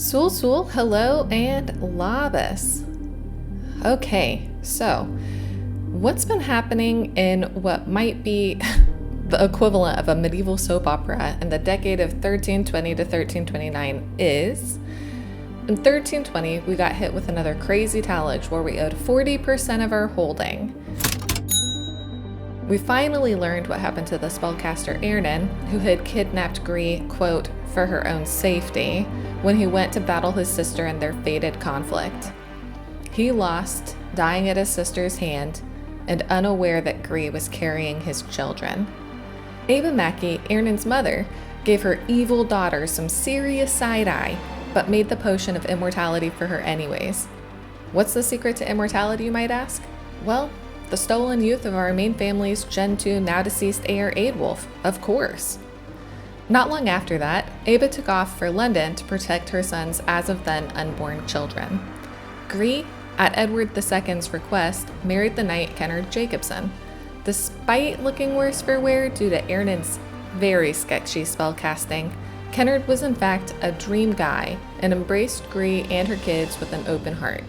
Sul, hello, and labas. Okay, so what's been happening in what might be the equivalent of a medieval soap opera in the decade of 1320 to 1329 is, in 1320, we got hit with another crazy tallage where we owed 40% of our holding. We finally learned what happened to the spellcaster Ernan, who had kidnapped Gree, quote, for her own safety, when he went to battle his sister in their fated conflict. He lost, dying at his sister's hand, and unaware that Gree was carrying his children. Abrami, Ernan's mother, gave her evil daughter some serious side-eye, but made the potion of immortality for her anyways. What's the secret to immortality, you might ask? Well, the stolen youth of our main family's Gen 2 now-deceased heir Aedwulf, of course. Not long after that, Aba took off for London to protect her son's as-of-then unborn children. Gree, at Edward II's request, married the knight Kennard Jacobson. Despite looking worse for wear due to Ernan's very sketchy spellcasting, Kennard was in fact a dream guy and embraced Gree and her kids with an open heart.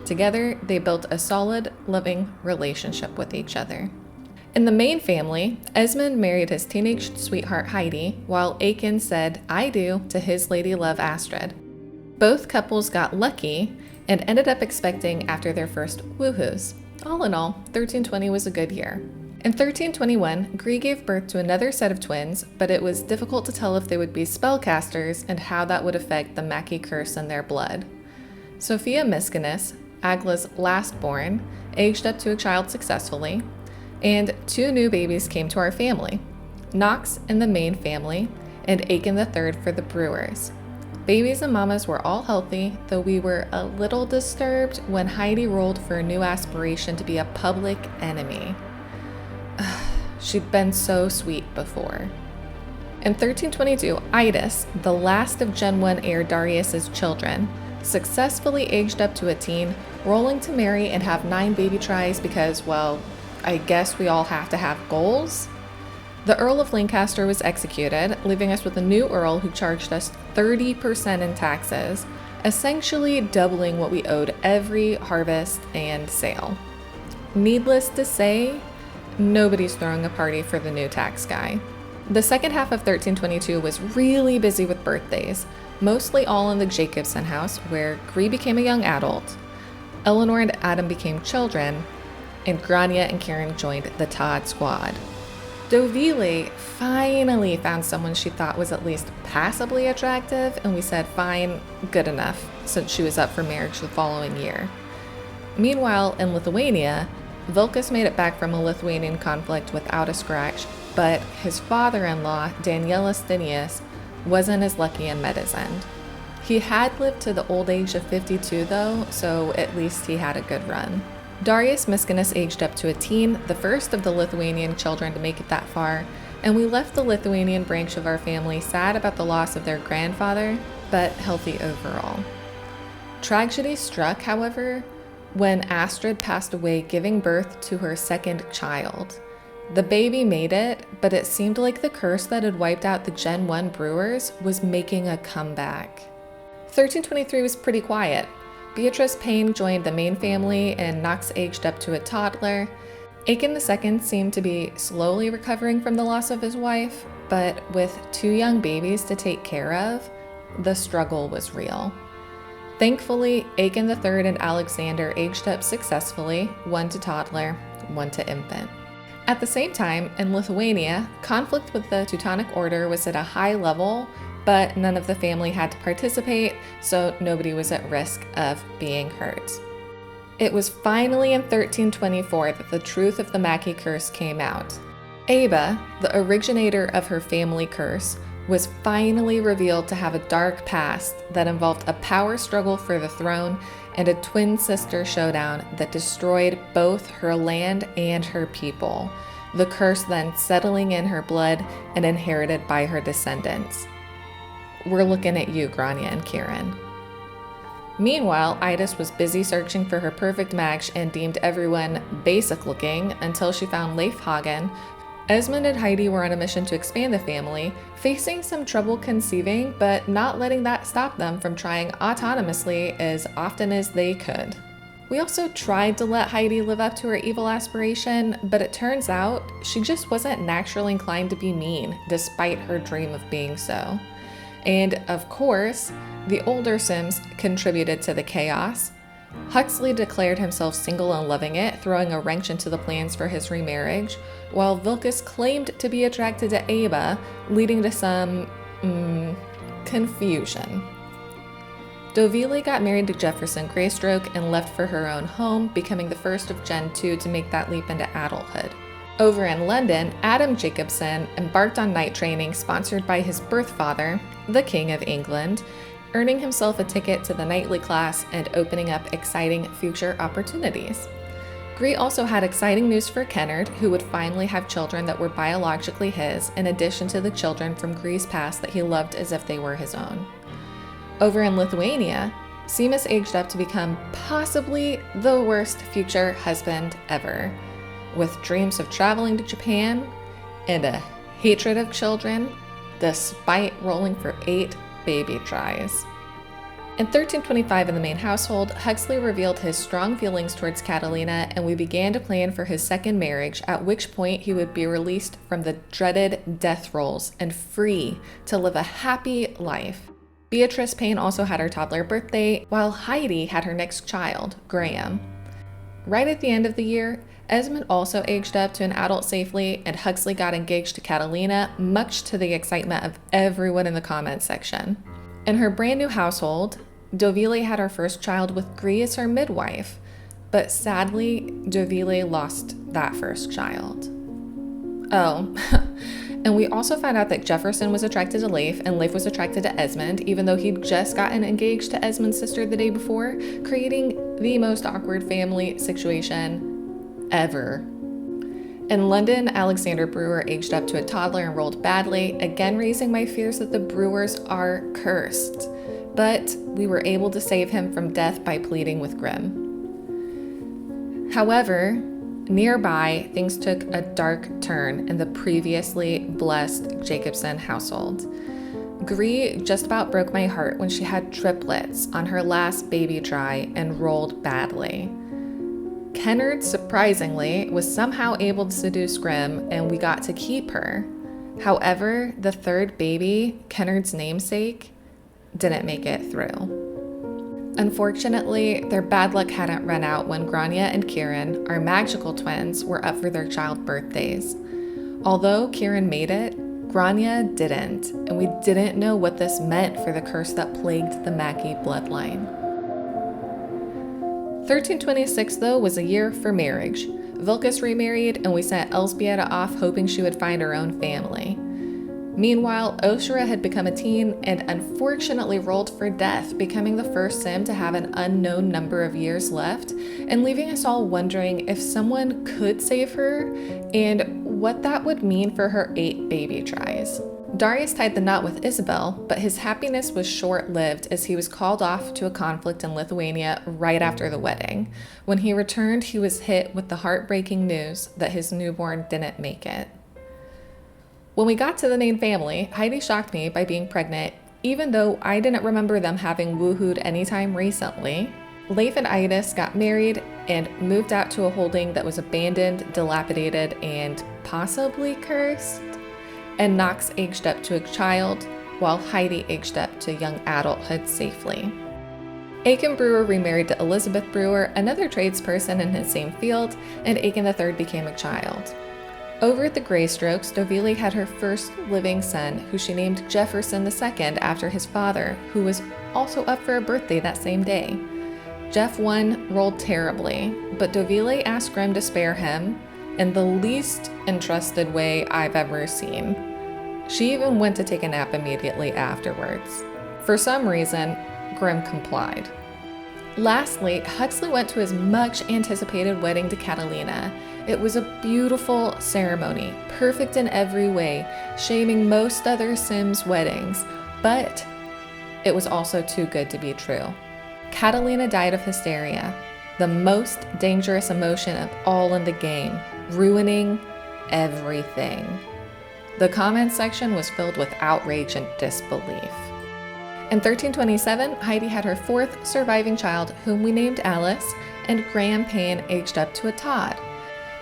Together, they built a solid, loving relationship with each other. In the main family, Esmond married his teenage sweetheart Heidi, while Aiken said "I do" to his lady love Astrid. Both couples got lucky and ended up expecting after their first woohoos. All in all, 1320 was a good year. In 1321, Gree gave birth to another set of twins, but it was difficult to tell if they would be spellcasters and how that would affect the Mackie curse in their blood. Sophia Miskinnis, Agla's last-born, aged up to a child successfully, and two new babies came to our family, Knox in the main family, and Aiken III for the Brewers. Babies and mamas were all healthy, though we were a little disturbed when Heidi rolled for a new aspiration to be a public enemy. She'd been so sweet before. In 1322, Idis, the last of Gen 1 heir Darius's children, successfully aged up to a teen, rolling to marry and have 9 baby tries because, well, I guess we all have to have goals. The Earl of Lancaster was executed, leaving us with a new Earl who charged us 30% in taxes, essentially doubling what we owed every harvest and sale. Needless to say, nobody's throwing a party for the new tax guy. The second half of 1322 was really busy with birthdays, mostly all in the Jacobson house, where Gree became a young adult, Eleanor and Adam became children, and Grania and Karen joined the Todd squad. Dovile finally found someone she thought was at least passably attractive, and we said fine, good enough, since she was up for marriage the following year. Meanwhile, in Lithuania, Vilkas made it back from a Lithuanian conflict without a scratch, but his father-in-law, Danielis Stinius, wasn't as lucky and met his end. He had lived to the old age of 52 though, so at least he had a good run. Darius Miskinnis aged up to a teen, the first of the Lithuanian children to make it that far, and we left the Lithuanian branch of our family sad about the loss of their grandfather, but healthy overall. Tragedy struck, however, when Astrid passed away giving birth to her second child. The baby made it, but it seemed like the curse that had wiped out the Gen 1 Brewers was making a comeback. 1323 was pretty quiet. Beatrice Payne joined the main family and Knox aged up to a toddler. Aiken II seemed to be slowly recovering from the loss of his wife, but with 2 young babies to take care of, the struggle was real. Thankfully, Aiken III and Alexander aged up successfully, 1 to toddler, 1 to infant. At the same time, in Lithuania, conflict with the Teutonic Order was at a high level, but none of the family had to participate, so nobody was at risk of being hurt. It was finally in 1324 that the truth of the Mackie curse came out. Aba, the originator of her family curse, was finally revealed to have a dark past that involved a power struggle for the throne and a twin sister showdown that destroyed both her land and her people, the curse then settling in her blood and inherited by her descendants. We're looking at you, Grania and Kieran. Meanwhile, Idis was busy searching for her perfect match and deemed everyone basic looking until she found Leif Hagen, Esmond and Heidi were on a mission to expand the family, facing some trouble conceiving, but not letting that stop them from trying autonomously as often as they could. We also tried to let Heidi live up to her evil aspiration, but it turns out she just wasn't naturally inclined to be mean, despite her dream of being so. And of course, the older Sims contributed to the chaos. Huxley declared himself single and loving it, throwing a wrench into the plans for his remarriage, while Vilkas claimed to be attracted to Ava, leading to some, confusion. Dovile got married to Jefferson Greystoke and left for her own home, becoming the first of Gen 2 to make that leap into adulthood. Over in London, Adam Jacobson embarked on night training sponsored by his birth father, the King of England, earning himself a ticket to the knightly class and opening up exciting future opportunities. Gree also had exciting news for Kennard, who would finally have children that were biologically his, in addition to the children from Gree's past that he loved as if they were his own. Over in Lithuania, Seamus aged up to become possibly the worst future husband ever, with dreams of traveling to Japan and a hatred of children, despite rolling for 8 baby tries. In 1325 in the main household, Huxley revealed his strong feelings towards Catalina, and we began to plan for his second marriage, at which point he would be released from the dreaded death rolls and free to live a happy life. Beatrice Payne also had her toddler birthday, while Heidi had her next child, Graham. Right at the end of the year, Esmond also aged up to an adult safely, and Huxley got engaged to Catalina, much to the excitement of everyone in the comments section. In her brand new household, Dovile had her first child with Gree as her midwife, but sadly, Dovile lost that first child. Oh, and we also found out that Jefferson was attracted to Leif, and Leif was attracted to Esmond, even though he'd just gotten engaged to Esmond's sister the day before, creating the most awkward family situation ever. In London, Alexander Brewer aged up to a toddler and rolled badly, again raising my fears that the Brewers are cursed. But we were able to save him from death by pleading with Grimm. However, nearby, things took a dark turn in the previously blessed Jacobson household. Gree just about broke my heart when she had triplets on her last baby try and rolled badly. Kennard, surprisingly, was somehow able to seduce Grimm, and we got to keep her. However, the third baby, Kennard's namesake, didn't make it through. Unfortunately, their bad luck hadn't run out when Grania and Kieran, our magical twins, were up for their child birthdays. Although Kieran made it, Grania didn't, and we didn't know what this meant for the curse that plagued the Mackey bloodline. 1326, though, was a year for marriage. Vilkas remarried, and we sent Elzbieta off hoping she would find her own family. Meanwhile, Oshra had become a teen and unfortunately rolled for death, becoming the first Sim to have an unknown number of years left, and leaving us all wondering if someone could save her and what that would mean for her 8 baby tries. Darius tied the knot with Isabel, but his happiness was short-lived as he was called off to a conflict in Lithuania right after the wedding. When he returned, he was hit with the heartbreaking news that his newborn didn't make it. When we got to the main family, Heidi shocked me by being pregnant, even though I didn't remember them having woohooed anytime recently. Leif and Idis got married and moved out to a holding that was abandoned, dilapidated, and possibly cursed. And Knox aged up to a child, while Heidi aged up to young adulthood safely. Aiken Brewer remarried to Elizabeth Brewer, another tradesperson in his same field, and Aiken III became a child. Over at the Greystrokes, Dovile had her first living son, who she named Jefferson II after his father, who was also up for a birthday that same day. Jeff 1 rolled terribly, but Dovile asked Grimm to spare him in the least entrusted way I've ever seen. She even went to take a nap immediately afterwards. For some reason, Grimm complied. Lastly, Huxley went to his much-anticipated wedding to Catalina. It was a beautiful ceremony, perfect in every way, shaming most other Sims' weddings, but it was also too good to be true. Catalina died of hysteria, the most dangerous emotion of all in the game, ruining everything. The comments section was filled with outrage and disbelief. In 1327, Heidi had her fourth surviving child, whom we named Alice, and Graham Payne aged up to a Todd.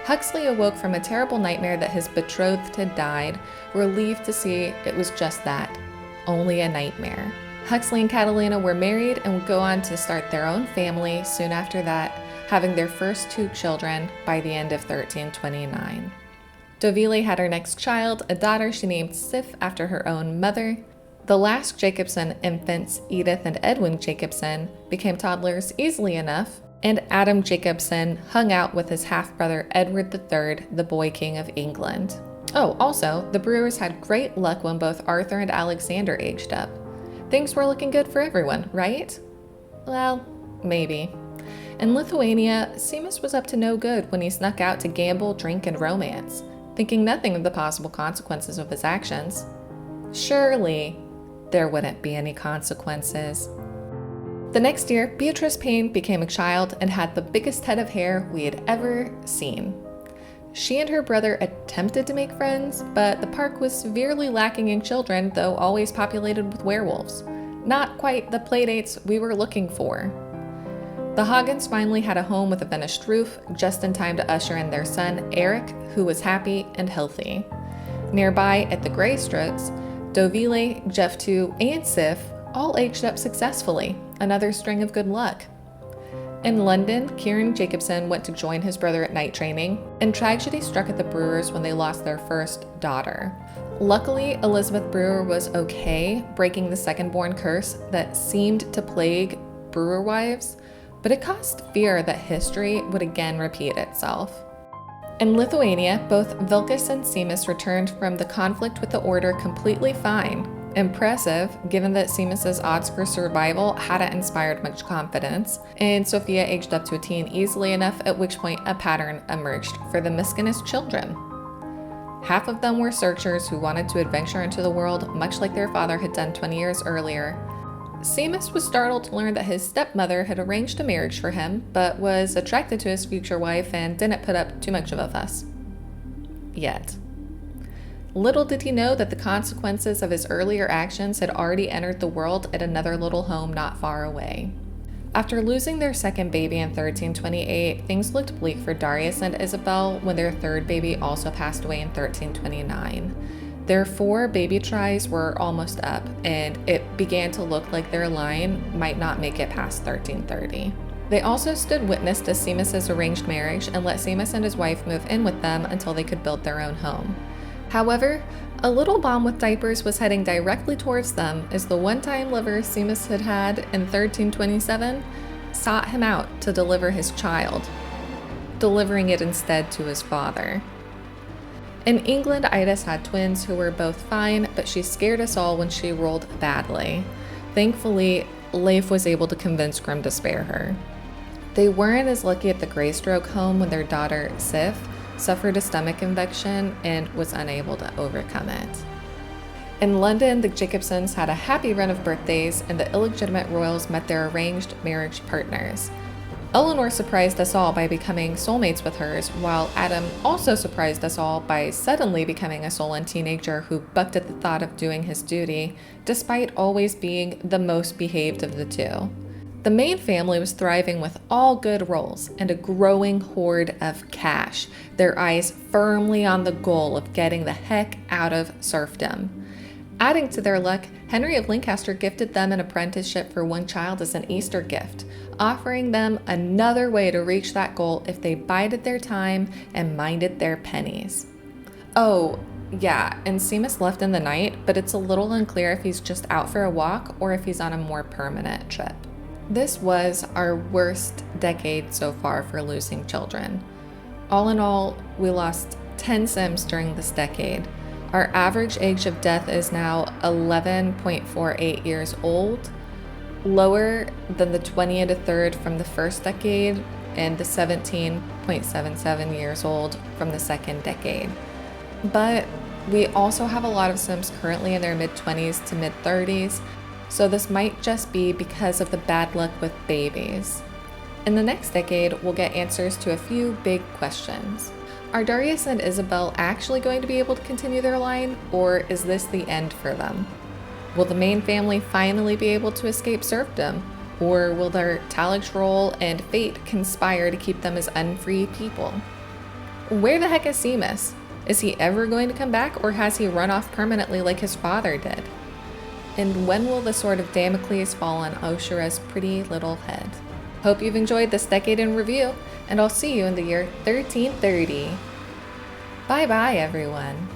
Huxley awoke from a terrible nightmare that his betrothed had died, relieved to see it was just that, only a nightmare. Huxley and Catalina were married and would go on to start their own family soon after that, having their first 2 children by the end of 1329. Dovile had her next child, a daughter she named Sif after her own mother. The last Jacobson infants, Edith and Edwin Jacobson, became toddlers easily enough, and Adam Jacobson hung out with his half-brother Edward III, the boy king of England. Oh, also, the Brewers had great luck when both Arthur and Alexander aged up. Things were looking good for everyone, right? Well, maybe. In Lithuania, Seamus was up to no good when he snuck out to gamble, drink, and romance, thinking nothing of the possible consequences of his actions. Surely, there wouldn't be any consequences. The next year, Beatrice Payne became a child and had the biggest head of hair we had ever seen. She and her brother attempted to make friends, but the park was severely lacking in children, though always populated with werewolves. Not quite the playdates we were looking for. The Hoggins finally had a home with a finished roof, just in time to usher in their son, Eric, who was happy and healthy. Nearby, at the Greystrokes, Dovile, Jeff II, and Sif all aged up successfully, another string of good luck. In London, Kieran Jacobson went to join his brother at night training, and tragedy struck at the Brewers when they lost their first daughter. Luckily, Elizabeth Brewer was okay, breaking the second-born curse that seemed to plague Brewer wives, but it caused fear that history would again repeat itself. In Lithuania, both Vilkas and Seamus returned from the conflict with the Order completely fine. Impressive, given that Seamus's odds for survival hadn't inspired much confidence, and Sophia aged up to a teen easily enough, at which point a pattern emerged for the Miskinnis children. Half of them were searchers who wanted to adventure into the world, much like their father had done 20 years earlier. Seamus was startled to learn that his stepmother had arranged a marriage for him, but was attracted to his future wife and didn't put up too much of a fuss. Yet. Little did he know that the consequences of his earlier actions had already entered the world at another little home not far away. After losing their second baby in 1328, things looked bleak for Darius and Isabel when their third baby also passed away in 1329. Their 4 baby tries were almost up, and it began to look like their line might not make it past 1330. They also stood witness to Seamus's arranged marriage and let Seamus and his wife move in with them until they could build their own home. However, a little bomb with diapers was heading directly towards them as the one-time lover Seamus had in 1327 sought him out to deliver his child, delivering it instead to his father. In England, Idas had twins who were both fine, but she scared us all when she rolled badly. Thankfully, Leif was able to convince Grim to spare her. They weren't as lucky at the Greystroke home when their daughter, Sif, suffered a stomach infection and was unable to overcome it. In London, the Jacobsons had a happy run of birthdays, and the illegitimate royals met their arranged marriage partners. Eleanor surprised us all by becoming soulmates with hers, while Adam also surprised us all by suddenly becoming a Solon teenager who bucked at the thought of doing his duty, despite always being the most behaved of the two. The main family was thriving with all good roles and a growing hoard of cash, their eyes firmly on the goal of getting the heck out of serfdom. Adding to their luck, Henry of Lancaster gifted them an apprenticeship for one child as an Easter gift, offering them another way to reach that goal if they bided their time and minded their pennies. Oh, yeah, and Seamus left in the night, but it's a little unclear if he's just out for a walk or if he's on a more permanent trip. This was our worst decade so far for losing children. All in all, we lost 10 Sims during this decade. Our average age of death is now 11.48 years old, lower than the 20 and a third from the first decade and the 17.77 years old from the second decade. But we also have a lot of Sims currently in their mid-20s to mid-30s, so this might just be because of the bad luck with babies. In the next decade, we'll get answers to a few big questions. Are Darius and Isabel actually going to be able to continue their line, or is this the end for them? Will the main family finally be able to escape serfdom, or will their Talich role and fate conspire to keep them as unfree people? Where the heck is Seamus? Is he ever going to come back, or has he run off permanently like his father did? And when will the sword of Damocles fall on Oshira's pretty little head? Hope you've enjoyed this decade in review, and I'll see you in the year 1330. Bye bye, everyone.